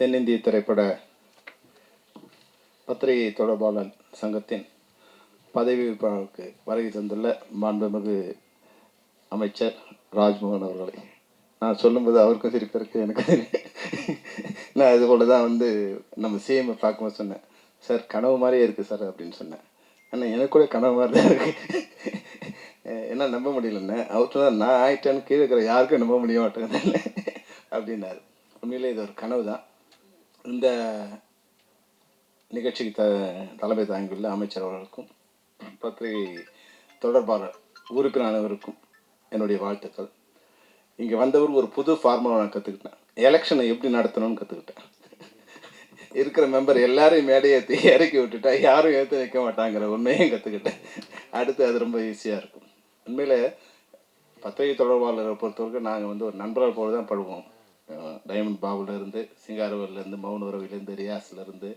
தென்னிந்திய திரைப்பட பத்திரிகை தொடர்பாளர் சங்கத்தின் பதவி விழாவுக்கு வருகை தந்துள்ள மாண்புமிகு அமைச்சர் ராஜ்மோகன் அவர்களை நான் சொல்லும்போது அவருக்கும் சிரிப்பு இருக்கு, எனக்கு நான் இது போல தான் நம்ம சிஎம் பார்க்கும்போது சொன்னேன், சார் கனவு மாதிரியே இருக்குது சார் அப்படின்னு சொன்னேன். ஆனால் எனக்கு கூட கனவு மாதிரி தான் இருக்குது, என்ன நம்ப முடியலன்னு. அவர்கிட்ட தான் நான் ஆயிட்டேன்னு கீழே இருக்கிற யாருக்கும் நம்ப முடிய மாட்டேங்குது அப்படின்னாரு. உண்மையிலே இது ஒரு கனவு தான். இந்த நிகழ்ச்சிக்கு தலைமை தாங்கியுள்ள அமைச்சர் அவர்களுக்கும் பத்திரிகை தொடர்பாளர் உறுப்பினர் அனைவருக்கும் என்னுடைய வாழ்த்துக்கள். இங்கே வந்தவர் ஒரு புது ஃபார்முலா நான் கற்றுக்கிட்டேன். எலெக்ஷனை எப்படி நடத்தணும்னு கற்றுக்கிட்டேன். இருக்கிற மெம்பர் எல்லாரையும் மேடையை ஏற்றி இறக்கி விட்டுட்டா யாரும் ஏற்று வைக்க மாட்டாங்கிற உண்மையும் கற்றுக்கிட்டேன். அடுத்து அது ரொம்ப ஈஸியாக இருக்கும். உண்மையில் பத்திரிகை தொடர்பாளரை பொறுத்தவரைக்கும் நாங்கள் ஒரு நண்பர்கள் போல தான் பழகுவோம். டைமண்ட் பாபுலேருந்து, சிங்காரவேலேருந்து, மௌன உறவிலேருந்து, ரியாஸ்லேருந்து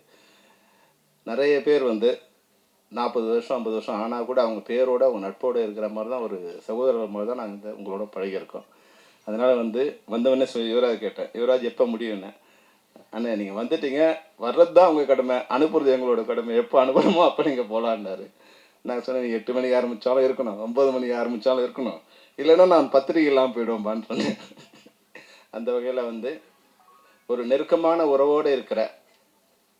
நிறைய பேர் 40 வருஷம் 50 வருஷம் ஆனால் கூட அவங்க பேரோட அவங்க நட்போடு இருக்கிற மாதிரி தான், ஒரு சகோதரர் மாதிரி தான் நாங்கள் உங்களோட பழகியிருக்கோம். அதனால் வந்தவொடனே யுவராஜ் கேட்டேன், யுவராஜ் எப்போ முடியும்னு. அண்ணா நீங்கள் வந்துட்டீங்க, வர்றது தான் உங்கள் கடமை, அனுப்புறது எங்களோட கடமை, எப்போ அனுப்பணுமோ அப்போ நீங்கள் போகலான்னாரு. நான் சொன்னேன், நீங்கள் 8 மணிக்கு ஆரம்பித்தாலும் இருக்கணும், 9 மணிக்கு ஆரம்பித்தாலும் இருக்கணும், இல்லைன்னா நான் பத்திரிகை இல்லாமல் போயிடுவோம்பான்னு சொன்னேன். அந்த வகையில் ஒரு நெருக்கமான உறவோடு இருக்கிற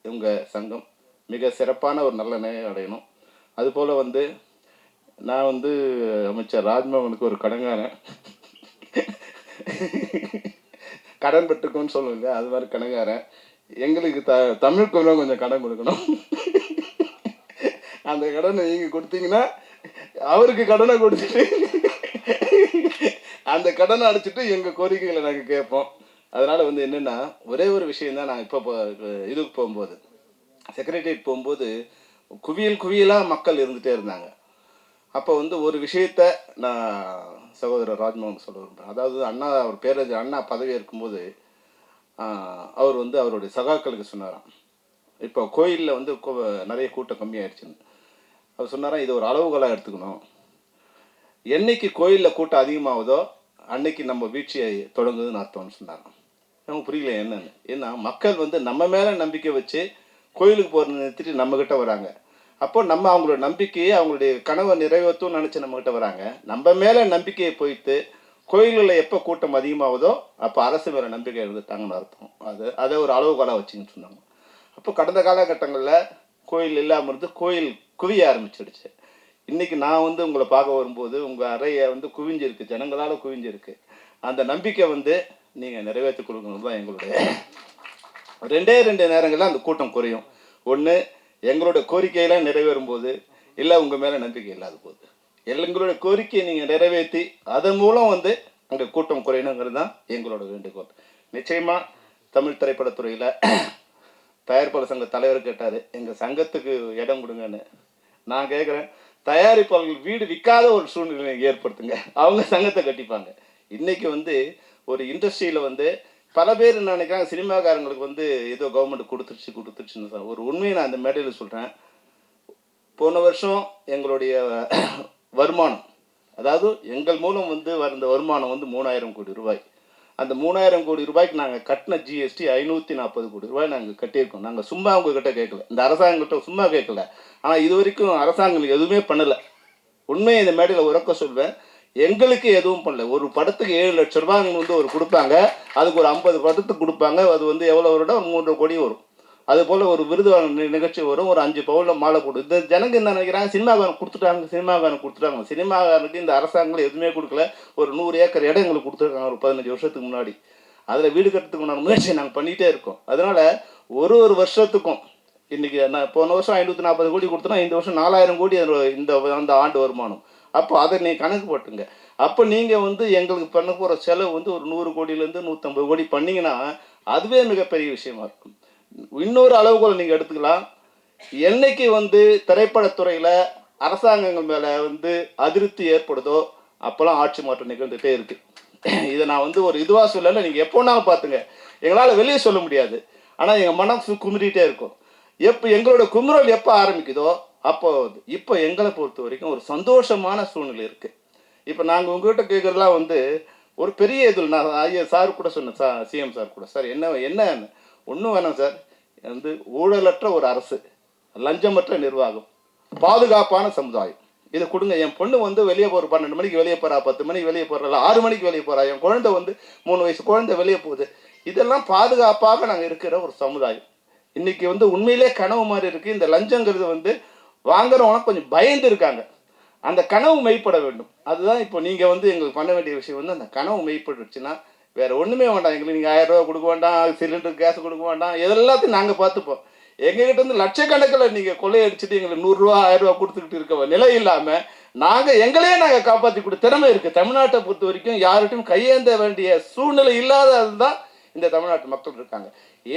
உங்கள் சங்கம் மிக சிறப்பான ஒரு நல்ல நிலை அடையணும். அதுபோல் நான் அமைச்சர் ராஜ்மோகனுக்கு ஒரு கடங்காரன், கடன் பெற்றுக்கோன்னு சொல்லுங்க, அது மாதிரி கடங்காரன். எங்களுக்கு தமிழ் கொஞ்சம் கடன் கொடுக்கணும். அந்த கடனை நீங்கள் கொடுத்தீங்கன்னா அவருக்கு கடனை கொடுத்துட்டு அந்த கடனை அடிச்சுட்டு எங்கள் கோரிக்கைகளை நாங்கள் கேட்போம். அதனால் என்னென்னா ஒரே ஒரு விஷயந்தான். நான் இப்போ இதுக்கு போகும்போது, செக்ரட்டரியேட் போகும்போது குவியலாக மக்கள் இருந்துகிட்டே இருந்தாங்க. அப்போ ஒரு விஷயத்த நான் சகோதரர் ராஜ்மோகன் சொல்ல விரும்புகிறேன். அதாவது அண்ணா, அவர் பேரறிஞர் அண்ணா பதவி இருக்கும்போது அவர் அவருடைய சகாக்களுக்கு சொன்னாராம், இப்போ கோயிலில் நிறைய கூட்டம் கம்மியாயிடுச்சுன்னு. அவர் சொன்னாராம், இது ஒரு அளவுகோலாக எடுத்துக்கணும், என்னைக்கு கோயிலில் கூட்டம் அதிகமாகுதோ அன்னைக்கு நம்ம வீழ்ச்சியை தொடங்குதுன்னு அர்த்தம்னு சொன்னாராம். நமக்கு புரியல என்னன்னு. ஏன்னா மக்கள் நம்ம மேலே நம்பிக்கை வச்சு கோயிலுக்கு போகிறது நிறுத்திட்டு நம்மக்கிட்ட வராங்க. அப்போ நம்ம அவங்களோட நம்பிக்கையை, அவங்களுடைய கனவை நிறைவேற்றும் நினச்சி நம்மக்கிட்ட வராங்க. நம்ம மேலே நம்பிக்கையை போயிட்டு கோயில்களில் எப்போ கூட்டம் அதிகமாகுதோ அப்போ அரசு மேலே நம்பிக்கை இருந்துட்டாங்கன்னு அர்த்தம். அதை ஒரு அளவுகோலாக வச்சுன்னு சொன்னாங்க. அப்போ கடந்த காலகட்டங்களில் கோயில் இல்லாமல் இருந்து கோயில் குவிய ஆரம்பிச்சிடுச்சு. இன்றைக்கி நான் உங்களை பார்க்க வரும்போது உங்கள் அறையை குவிஞ்சிருக்கு, ஜனங்களால் குவிஞ்சிருக்கு. அந்த நம்பிக்கை நீங்கள் நிறைவேற்றி கொடுக்கணும் தான் எங்களுடைய. 2 நேரங்களில் அந்த கூட்டம் குறையும். ஒன்று, எங்களோட கோரிக்கையெல்லாம் நிறைவேறும் போது, இல்லை உங்கள் மேலே நம்பிக்கை இல்லாத போது. எங்களுடைய கோரிக்கையை நீங்கள் நிறைவேற்றி அதன் மூலம் அங்கே கூட்டம் குறையணுங்கிறது தான் எங்களோட வேண்டுகோள். நிச்சயமாக தமிழ் திரைப்படத்துறையில் தயாரிப்பாளர் சங்க தலைவர் கேட்டார், எங்கள் சங்கத்துக்கு இடம் கொடுங்கன்னு. நான் கேட்குறேன், தயாரிப்பாளர்கள் வீடு விற்காத ஒரு சூழ்நிலை ஏற்படுத்துங்க, அவங்க சங்கத்தை கட்டிப்பாங்க. இன்றைக்கி ஒரு இண்டஸ்ட்ரியில் பல பேர் என்ன நினைக்கிறாங்க, சினிமாக்காரங்களுக்கு ஏதோ கவர்மெண்ட் கொடுத்துருச்சுன்னு. ஒரு உண்மையை நான் அந்த மேடையில் சொல்கிறேன். போன வருஷம் எங்களுடைய வருமானம், அதாவது எங்கள் மூலம் வந்த வருமானம் 3000 கோடி ரூபாய். அந்த 3000 கோடி ரூபாய்க்கு நாங்கள் கட்டின ஜிஎஸ்டி 540 கோடி ரூபாய் நாங்கள் கட்டியிருக்கோம். நாங்கள் சும்மா உங்ககிட்ட கேட்கல, இந்த அரசாங்கக்கிட்ட சும்மா கேட்கல. ஆனால் இது வரைக்கும் அரசாங்கம் எதுவுமே பண்ணலை. உண்மையை இந்த மேடையில் உறக்க சொல்வேன், எங்களுக்கு எதுவும் பண்ணல. ஒரு படத்துக்கு 7 லட்சம் ரூபாய் ஒரு கொடுப்பாங்க, அதுக்கு ஒரு 50 படத்துக்கு கொடுப்பாங்க. அது எவ்வளோ வருடம் 3 கோடி வரும். அதுபோல் ஒரு விருது நிகழ்ச்சி வரும், ஒரு 5 பவுனில் மாலை கொடு. இந்த ஜனங்க என்ன நினைக்கிறாங்க, சினிமாக்காரன் கொடுத்துட்டாங்க. சினிமாக்காரனுக்கு இந்த அரசாங்கம் எதுவுமே கொடுக்கல. ஒரு 100 ஏக்கர் இடம் எங்களுக்கு கொடுத்துருக்காங்க ஒரு 15 வருஷத்துக்கு முன்னாடி. அதில் வீடு கட்டுறதுக்கு முயற்சி நாங்கள் பண்ணிகிட்டே இருக்கோம். அதனால் ஒரு வருஷத்துக்கும் இன்றைக்கி நான் போன வருஷம் 540 கோடி கொடுத்தோன்னா இந்த வருஷம் 4000 கோடி இந்த ஆண்டு வருமானம். அப்போ அதை நீங்கள் கணக்கு போட்டுங்க. அப்போ நீங்கள் எங்களுக்கு பண்ண போகிற செலவு ஒரு 100 கோடியிலேருந்து 150 கோடி பண்ணிங்கன்னா அதுவே மிகப்பெரிய விஷயமா இருக்கும். இன்னொரு அளவுகோல் நீங்கள் எடுத்துக்கலாம். என்னைக்கு திரைப்படத்துறையில் அரசாங்கங்கள் மேலே அதிருப்தி ஏற்படுதோ அப்போல்லாம் ஆட்சி மாற்றம் நிகழ்ந்துகிட்டே இருக்குது. இதை நான் ஒரு இதுவாக சொல்லலை, நீங்கள் எப்போனாலும் பார்த்துங்க. எங்களால் வெளியே சொல்ல முடியாது, ஆனால் எங்கள் மனம் குமுறிட்டே இருக்கும். எங்களோட குமுறல் எப்போ ஆரம்பிக்குதோ அப்போ இப்போ எங்களை பொறுத்த வரைக்கும் ஒரு சந்தோஷமான சூழ்நிலை இருக்குது. இப்போ நாங்கள் உங்கள்கிட்ட கேட்குறதுலாம் ஒரு பெரிய இதில் நான் ஐயா சார் கூட சொன்னேன், சிஎம் சார் கூட, சார் என்ன ஒன்றும் வேணாம் சார். வந்து ஊழலற்ற ஒரு அரசு, லஞ்சமற்ற நிர்வாகம், பாதுகாப்பான சமுதாயம், இதை கொடுங்க. என் பொண்ணு வந்து வெளியே போகிற 12 மணிக்கு வெளியே போகிறா, 10 மணிக்கு வெளியே போகிறா, 6 மணிக்கு வெளியே போகிறா, என் குழந்தை வந்து 3 வயசு குழந்தை வெளியே போகுது. இதெல்லாம் பாதுகாப்பாக நாங்கள் இருக்கிற ஒரு சமுதாயம். இன்னைக்கு வந்து உண்மையிலே கனவு மாதிரி இருக்குது. இந்த லஞ்சங்கிறது வந்து வாங்குறவங்களாம் கொஞ்சம் பயந்து இருக்காங்க. அந்த கனவு மெய்ப்பட வேண்டும். அதுதான் இப்போ நீங்கள் வந்து எங்களுக்கு பண்ண வேண்டிய விஷயம் வந்து அந்த கனவு மெய்ப்பட்டுச்சுன்னா வேறு ஒன்றுமே வேண்டாம். எங்களுக்கு நீங்கள் 1000 ரூபா கொடுக்க வேண்டாம், சிலிண்டர் கேஸ் கொடுக்க வேண்டாம், எல்லாத்தையும் நாங்கள் பார்த்துப்போம். எங்ககிட்ட வந்து லட்சக்கணக்கில் நீங்கள் கொள்ளையடிச்சிட்டு எங்களுக்கு 100 ரூபா 1000 ரூபா கொடுத்துக்கிட்டு இருக்க நிலை இல்லாமல் எங்களையே நாங்கள் காப்பாற்றி கொடுத்த திறமை இருக்குது. தமிழ்நாட்டை பொறுத்த வரைக்கும் யார்கிட்டையும் கையேந்த வேண்டிய சூழ்நிலை இல்லாதது தான் இந்த தமிழ்நாட்டு மக்கள் இருக்காங்க.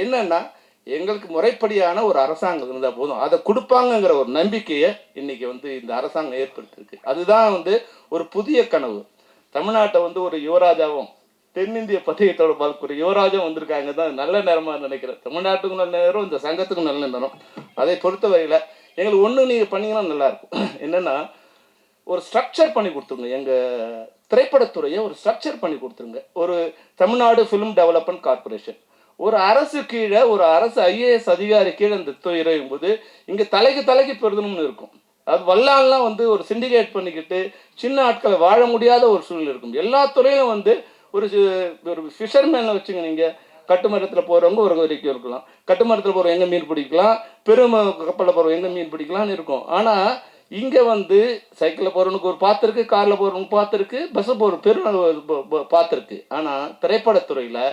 என்னன்னா எங்களுக்கு முறைப்படியான ஒரு அரசாங்கம் இருந்தால் போதும், அதை கொடுப்பாங்கங்கிற ஒரு நம்பிக்கையை இன்னைக்கு வந்து இந்த அரசாங்கம் ஏற்படுத்திருக்கு. அதுதான் வந்து ஒரு புதிய கனவு. தமிழ்நாட்டை வந்து ஒரு யுவராஜாவும் தென்னிந்திய பத்திரிகை ஒரு யுவராஜம் வந்திருக்காங்க தான் நல்ல நேரமாக நினைக்கிறேன். தமிழ்நாட்டுக்கும் நல்ல நேரம், இந்த சங்கத்துக்கும் நல்ல நேரம். அதை பொறுத்தவரையில் எங்களுக்கு ஒன்று நீங்கள் பண்ணிங்கன்னா நல்லாயிருக்கும். என்னென்னா ஒரு ஸ்ட்ரக்சர் பண்ணி கொடுத்துருங்க. எங்கள் திரைப்படத்துறையை ஒரு ஸ்ட்ரக்சர் பண்ணி கொடுத்துருங்க. ஒரு தமிழ்நாடு ஃபிலிம் டெவலப்மெண்ட் கார்பரேஷன், ஒரு அரசு கீழே ஒரு அரசு ஐஏஎஸ் அதிகாரி கீழே இந்த துறையும் போது இங்கே தலைக்கு பெருதணும்னு இருக்கும். அது வல்லாலாம் வந்து ஒரு சிண்டிகேட் பண்ணிக்கிட்டு சின்ன ஆட்களை வாழ முடியாத ஒரு சூழ்நிலை இருக்கும். எல்லா துறையிலும் வந்து ஒரு ஃபிஷர்மேனை வச்சுங்க. நீங்கள் கட்டுமரத்தில் போகிறவங்க ஒரு வரைக்கும் இருக்கலாம், கட்டுமரத்தில் போகிறவங்க எங்கே மீன் பிடிக்கலாம், பெருமை கப்பலில் போகிறவங்க எங்கே மீன் பிடிக்கலான்னு இருக்கும். ஆனால் இங்கே வந்து சைக்கிளில் போகிறவனுக்கு ஒரு பார்த்துருக்கு, காரில் போகிறவனுக்கு பார்த்துருக்கு, பஸ்ஸில் போகிற பெருமை பார்த்துருக்கு. ஆனால் திரைப்படத்துறையில்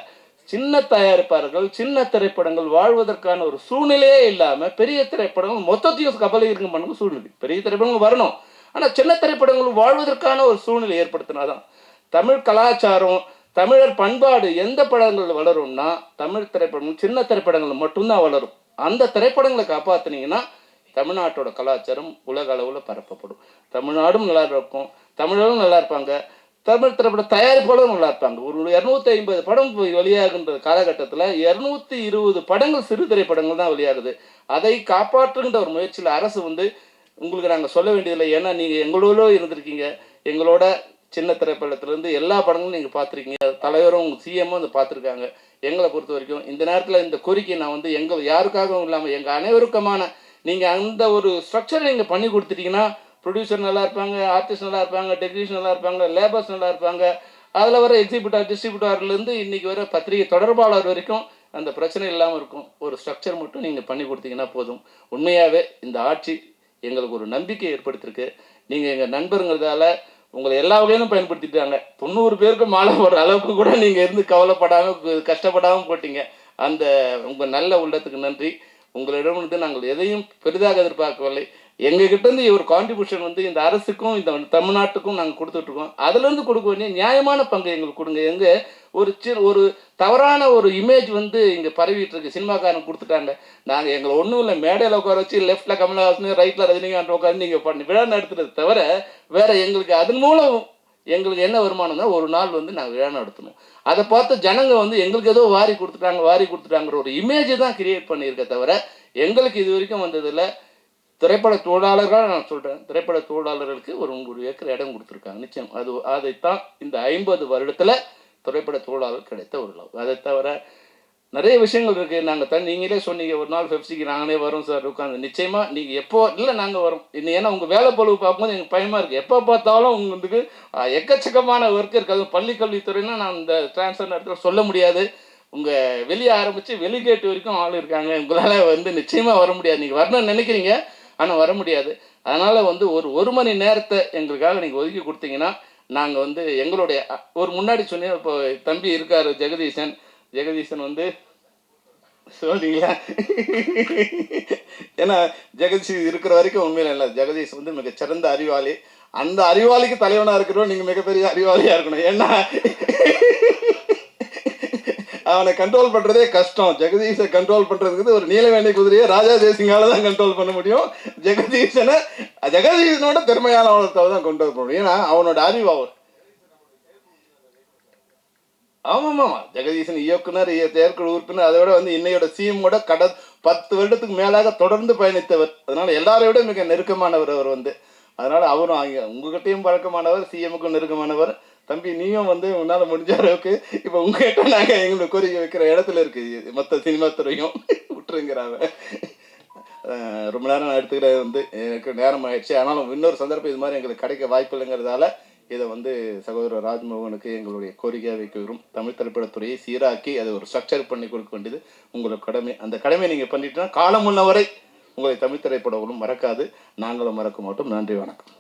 சின்ன தயாரிப்பாளர்கள், சின்ன திரைப்படங்கள் வாழ்வதற்கான ஒரு சூழ்நிலையே இல்லாமல் பெரிய திரைப்படங்கள் மொத்தத்தையும் கபலை இருக்கும் பண்ணுங்க சூழ்நிலை. பெரிய திரைப்படங்கள் வரணும், ஆனால் சின்ன திரைப்படங்கள் வாழ்வதற்கான ஒரு சூழ்நிலை ஏற்படுத்தினாதான் தமிழ் கலாச்சாரம், தமிழர் பண்பாடு எந்த படங்கள் வளரும்னா தமிழ் திரைப்படங்கள், சின்ன திரைப்படங்கள் மட்டும்தான் வளரும். அந்த திரைப்படங்களை காப்பாற்றினீங்கன்னா தமிழ்நாட்டோட கலாச்சாரம் உலக அளவில் பரப்பப்படும். தமிழ்நாடும் நல்லா இருக்கும், தமிழரும் நல்லா இருப்பாங்க, தமிழ் திரைப்பட தயாரிப்பாளரும் நல்லா இருப்பாங்க. ஒரு 250 படம் வெளியாகின்ற காலகட்டத்தில் 220 படங்கள் சிறு திரைப்படங்கள் தான் வெளியாகுது. அதை காப்பாற்றுகின்ற ஒரு முயற்சியில் அரசு வந்து உங்களுக்கு நாங்கள் சொல்ல வேண்டியதில்லை. ஏன்னா நீங்கள் எங்களோட இருந்திருக்கீங்க, எங்களோட சின்ன திரைப்படத்திலேருந்து எல்லா படங்களும் நீங்கள் பார்த்துருக்கீங்க, தலைவரும் சிஎம்மும் வந்து பார்த்துருக்காங்க. எங்களை பொறுத்த வரைக்கும் இந்த நேரத்தில் இந்த கோரிக்கை நான் வந்து யாருக்காகவும் இல்லாமல் எங்கள் அனைவருக்குமான நீங்கள் அந்த ஒரு ஸ்ட்ரக்சரை நீங்கள் பண்ணி கொடுத்துட்டீங்கன்னா ப்ரொடியூசர் நல்லா இருப்பாங்க, ஆர்டிஸ்ட் நல்லா இருப்பாங்க, டெக்னீஷியன் நல்லா இருப்பாங்க, லேபர்ஸ் நல்லா இருப்பாங்க, அதில் வர எக்ஸிபியூட்டர் டிஸ்ட்ரிபியூட்டர்லேருந்து இன்றைக்கி வர பத்திரிகை தொடர்பாளர் வரைக்கும் அந்த பிரச்சனை இல்லாமல் இருக்கும். ஒரு ஸ்ட்ரக்சர் மட்டும் நீங்கள் பண்ணி கொடுத்தீங்கன்னா போதும். உண்மையாகவே இந்த ஆட்சி எங்களுக்கு ஒரு நம்பிக்கை ஏற்படுத்தியிருக்கு. நீங்கள் எங்கள் நண்பருங்கிறதால உங்களை எல்லா வகையிலும் பயன்படுத்திட்டாங்க. 90 பேருக்கு மாலை போடுற அளவுக்கு கூட நீங்கள் இருந்து கவலைப்படாமல் கஷ்டப்படாமல் போட்டீங்க. அந்த உங்கள் நல்ல உள்ளத்துக்கு நன்றி. உங்களிடமிருந்து நாங்கள் எதையும் பெரிதாக எதிர்பார்க்கவில்லை. எங்ககிட்டேருந்து ஒரு கான்ட்ரிபியூஷன் வந்து இந்த அரசுக்கும் இந்த தமிழ்நாட்டுக்கும் நாங்கள் கொடுத்துட்ருக்கோம். அதுலேருந்து கொடுக்க வேண்டிய நியாயமான பங்கு எங்களுக்கு கொடுங்க. ஒரு தவறான ஒரு இமேஜ் வந்து இங்கே பரவிட்டு இருக்கு. சினிமாக்காரன் கொடுத்துட்டாங்க, நாங்கள் எங்களை ஒன்றும் இல்லை மேடையில் உட்கார வச்சு லெஃப்டில் கமலஹாசன் ரைட்டில் ரஜினிகாந்த் உட்காந்து நீங்கள் பண்ணி விழா நடத்துறது தவிர வேறு எங்களுக்கு அதன் மூலம் எங்களுக்கு என்ன வருமானம்னா ஒரு நாள் வந்து நாங்கள் விழா நடத்தணும். அதை பார்த்து ஜனங்க வந்து எங்களுக்கு ஏதோ வாரி கொடுத்துட்டாங்கிற ஒரு இமேஜை தான் கிரியேட் பண்ணியிருக்க தவிர எங்களுக்கு இது வரைக்கும் வந்ததில்லை. திரைப்பட தொழிலாளர்கள் நான் சொல்கிறேன், திரைப்பட தொழிலாளர்களுக்கு ஒரு 100 ஏக்கர் இடம் கொடுத்துருக்காங்க. நிச்சயம் அதைத்தான் இந்த 50 வருடத்தில் திரைப்பட தொழிலாளர் கிடைத்த ஒரு லாபம். அதை தவிர நிறைய விஷயங்கள் இருக்குது. நாங்கள் நீங்களே சொன்னீங்க ஒரு நாள் பெப்சிக்கு நாங்களே வரோம் சார் உட்காந்து. நிச்சயமாக நீங்கள் எப்போ இல்லை நாங்கள் வரோம். ஏன்னா உங்கள் வேலை பொழுது பார்க்கும்போது எனக்கு பயமாக இருக்குது. எப்போ பார்த்தாலும் உங்களுக்கு எக்கச்சக்கமான ஒர்க் இருக்காது. பள்ளிக்கல்வித்துறைன்னா நான் இந்த ட்ரான்ஸ்ஃபர் நேரத்தில் சொல்ல முடியாது. உங்கள் வெளியே ஆரம்பித்து வெளிகேட்டு வரைக்கும் ஆள் இருக்காங்க. உங்களால் வந்து நிச்சயமாக வர முடியாது. நீங்கள் வரணும்னு நினைக்கிறீங்க, ஆனால் வர முடியாது. அதனால் வந்து ஒரு மணி நேரத்தை எங்களுக்காக நீங்கள் ஒதுக்கி கொடுத்தீங்கன்னா நாங்கள் வந்து எங்களுடைய ஒரு முன்னாடி சொன்னேன். இப்போ தம்பி இருக்கார் ஜெகதீசன் வந்து சொல்றீங்களா? ஏன்னா ஜெகதீஷ் இருக்கிற வரைக்கும் உண்மையில இல்லை. ஜெகதீஷ் வந்து மிகச்சிறந்த அறிவாளி. அந்த அறிவாளிக்கு தலைவனாக இருக்கிறோம். நீங்கள் மிகப்பெரிய அறிவாளியாக இருக்கணும். ஏன்னா அவனை கண்ட்ரோல் பண்ணுறதே கஷ்டம். ஜெகதீஷை கண்ட்ரோல் பண்ணுறதுக்கு ஒரு நீலவேணி குதிரையை ராஜா தேசிங்கால தான் கண்ட்ரோல் பண்ண முடியும். ஜெகதீஷனோட திறமையான அவனத்தை தான் கண்ட்ரோல் பண்ண முடியும். ஏன்னா அவனோட அறிவு அவர். ஆமாம், ஜெகதீசன் இயக்குனர், செயற்குழு உறுப்பினர், அதை விட வந்து இன்னையோட சிஎம்மோட 10 வருடத்துக்கு மேலாக தொடர்ந்து பயணித்தவர். அதனால எல்லாரை விட மிக நெருக்கமானவர் அவர் வந்து. அதனால அவரும் உங்ககிட்டையும் பழக்கமானவர், சிஎம்முக்கும் நெருக்கமானவர், தம்பி நீயும் வந்து உன்னால் முடிஞ்ச அளவுக்கு இப்போ உங்ககிட்ட நாங்கள் எங்களோட கோரிக்கை வைக்கிற இடத்துல இருக்குது மொத்த சினிமா துறையும் விட்டுருங்கிறாங்க. ரொம்ப நேரம் நான் எடுத்துக்கிட்டது வந்து எனக்கு நேரம் ஆயிடுச்சு. ஆனாலும் இன்னொரு சந்தர்ப்பம் இது மாதிரி எங்களுக்கு கிடைக்க வாய்ப்பு இல்லைங்கிறதால இதை வந்து சகோதரர் ராஜ்மோகனுக்கு எங்களுடைய கோரிக்கையாக வைக்கிறோம். தமிழ் திரைப்படத்துறையை சீராக்கி அதை ஒரு ஸ்ட்ரக்சர் பண்ணி கொடுக்க வேண்டியது உங்களோட கடமை. அந்த கடமையை நீங்கள் பண்ணிட்டீங்கன்னா காலம் முன்னவரை உங்களை தமிழ் திரைப்படங்களும் மறக்காது, நாங்களும் மறக்க மாட்டோம். நன்றி, வணக்கம்.